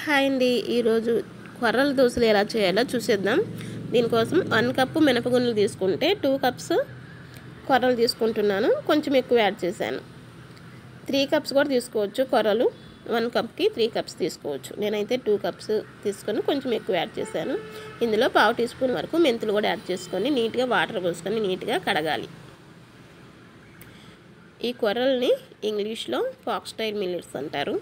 Hi అండి, ఈరోజు కొర్రల దోశలు ఎలా చేయాలో చూసేద్దాం. దీనికోసం 1 కప్పు మినపగుండ్లు తీసుకుంటే 2 కప్స్ కొర్రలు తీసుకుంటున్నాను. కొంచెం ఎక్కువ యాడ్ చేశాను. 3 కప్స్ కూడా తీసుకోవచ్చు. కొర్రలు 1 కప్కి 3 కప్స్ తీసుకోవచ్చు. నేనైతే 2 కప్స్ తీసుకొని కొంచెం ఎక్కువ యాడ్ చేశాను. ఇందులో 1/2 టీ స్పూన్ వరకు మెంతులు కూడా యాడ్ చేసుకొని నీట్గా వాటర్ పోసుకొని నీట్గా కడగాలి. ఈ కొర్రల్ని ఇంగ్లీష్లో ఫాక్స్ టైల్ మిల్లెట్స్ అంటారు.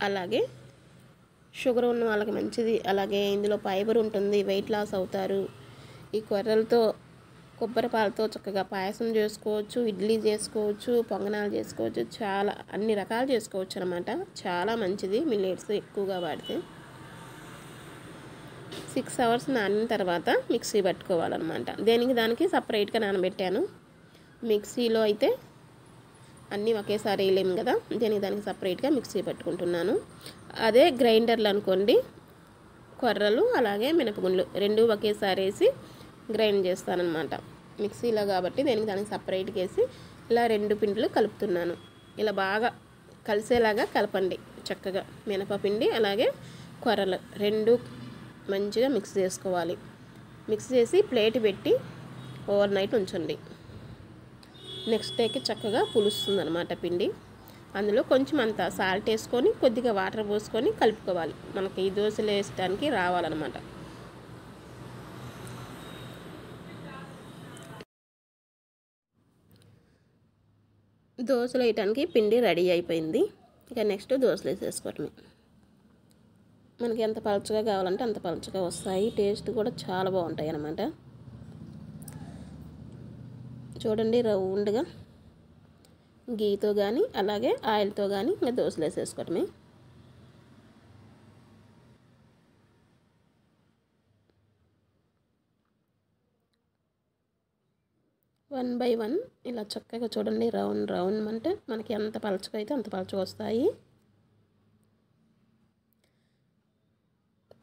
అలాగే షుగర్ ఉన్న వాళ్ళకి మంచిది. అలాగే ఇందులో ఫైబర్ ఉంటుంది, వెయిట్ లాస్ అవుతారు. ఈ కొర్రలతో కొబ్బరి పాలతో చక్కగా పాయసం చేసుకోవచ్చు, ఇడ్లీ చేసుకోవచ్చు, పొంగనాలు చేసుకోవచ్చు, చాలా అన్ని రకాలు చేసుకోవచ్చు అనమాట. చాలా మంచిది మిల్లెట్స్ ఎక్కువగా వాడితే. 6 అవర్స్ నానిన తర్వాత మిక్సీ పట్టుకోవాలన్నమాట. దానికి సపరేట్గా నానబెట్టాను. మిక్సీలో అయితే అన్నీ ఒకేసారి వేయలేము కదా, దానికి సపరేట్గా మిక్సీ పట్టుకుంటున్నాను. అదే గ్రైండర్లు అనుకోండి, కొర్రలు అలాగే మినపగుండ్లు రెండు ఒకేసారి వేసి గ్రైండ్ చేస్తానన్నమాట. మిక్సీలో కాబట్టి దానికి సపరేట్గా వేసి ఇలా 2 పిండిలు కలుపుతున్నాను. ఇలా బాగా కలిసేలాగా కలపండి చక్కగా. మినపపిండి అలాగే కొర్రలు 2 మంచిగా మిక్స్ చేసుకోవాలి. మిక్స్ చేసి ప్లేట్ పెట్టి ఓవర్ నైట్ ఉంచండి. నెక్స్ట్ డేకి చక్కగా పులుస్తుంది అనమాట పిండి. అందులో కొంచెం అంత సాల్ట్ వేసుకొని కొద్దిగా వాటర్ పోసుకొని కలుపుకోవాలి. మనకి ఈ దోశలు వేయడానికి రావాలన్నమాట. దోశలు వేయడానికి పిండి రెడీ అయిపోయింది. ఇక నెక్స్ట్ దోశలు వేసేసుకోవటమే. మనకి ఎంత పలుచగా కావాలంటే అంత పలుచగా వస్తాయి. టేస్ట్ కూడా చాలా బాగుంటాయి అన్నమాట. చూడండి, రౌండ్గా గీతో కానీ అలాగే ఆయిల్తో కానీ ఇంకా దోశలు వేసేసుకోవటమే. వన్ బై వన్ ఇలా చక్కగా చూడండి, రౌండ్ అంటే మనకి ఎంత పలుచగా అయితే అంత పలుచగా వస్తాయి.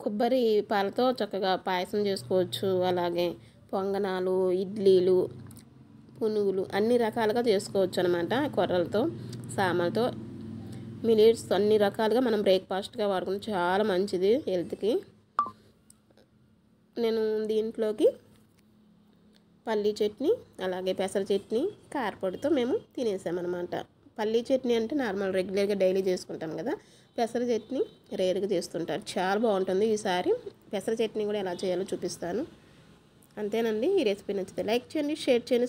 కొబ్బరి పాలతో చక్కగా పాయసం చేసుకోవచ్చు. అలాగే పొంగనాలు, ఇడ్లీలు, పునుగులు అన్ని రకాలుగా చేసుకోవచ్చు అనమాట. కొర్రలతో, సామలతో, మిల్లెట్స్ అన్ని రకాలుగా మనం బ్రేక్ఫాస్ట్గా వాడుకుంటే చాలా మంచిది హెల్త్కి. నేను దీంట్లోకి పల్లీ చట్నీ అలాగే పెసర చట్నీ కారపొడితో మేము తినేసామన్నమాట. పల్లీ చట్నీ అంటే నార్మల్ రెగ్యులర్గా డైలీ చేసుకుంటాం కదా. పెసర చట్నీ రేర్గా చేస్తుంటారు. చాలా బాగుంటుంది. ఈసారి పెసర చట్నీ కూడా ఎలా చేయాలో చూపిస్తాను. అంతేనండి. ఈ రెసిపీ నచ్చితే లైక్ చేయండి, షేర్ చేయండి.